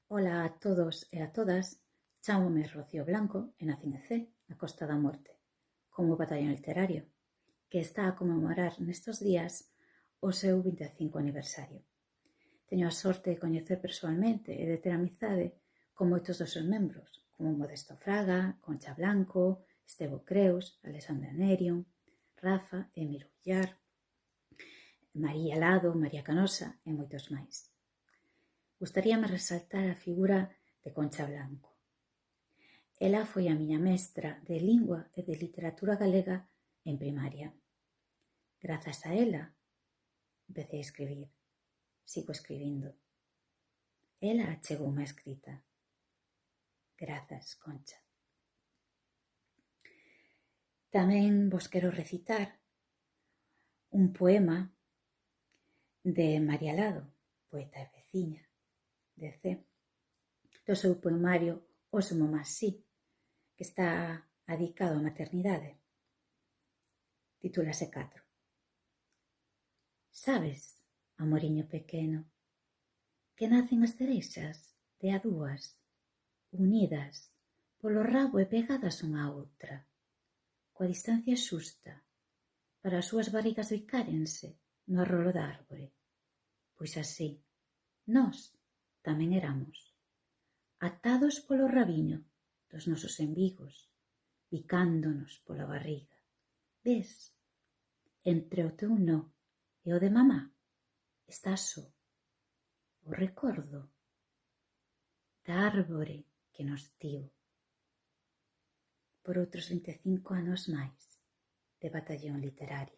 Ola a todos e a todas, chámome Rocío Blanco e nacín en Cee, na Costa da Morte, como batallón literario, que está a conmemorar nestes días o seu 25 aniversario. Teño a sorte de coñecer persoalmente e de ter amizade con moitos dos seus membros, como Modesto Fraga, Concha Blanco, Estevo Creus, Alexandra Nerion, Rafa, Emiro Villar, María Lado, María Canosa e moitos máis. Gustaríame resaltar a figura de Concha Blanco. Ela foi a miña mestra de lingua e de literatura galega en primaria. Grazas a ela, empecé a escribir. Sigo escribindo. Ela achegoume a escrita. Grazas, Concha. Tamén vos quero recitar un poema de María Lado, poeta e veciña de Cee, do seu poemario Os Momás sí, que está adicado á maternidade. Titúlase 4. Sabes, amoriño pequeno, que nacen as cereixas de a dúas, unidas polo rabo e pegadas unha a outra, coa distancia xusta, para as súas barrigas bicárense no arrolo da árbore. Pois así, nós tamén éramos, atados polo rabiño dos nosos embigos, bicándonos pola barriga. Ves, entre o teu nó e o de mamá está só o recordo da árbore que nos tivo. Por outros 25 anos máis de batallón literario.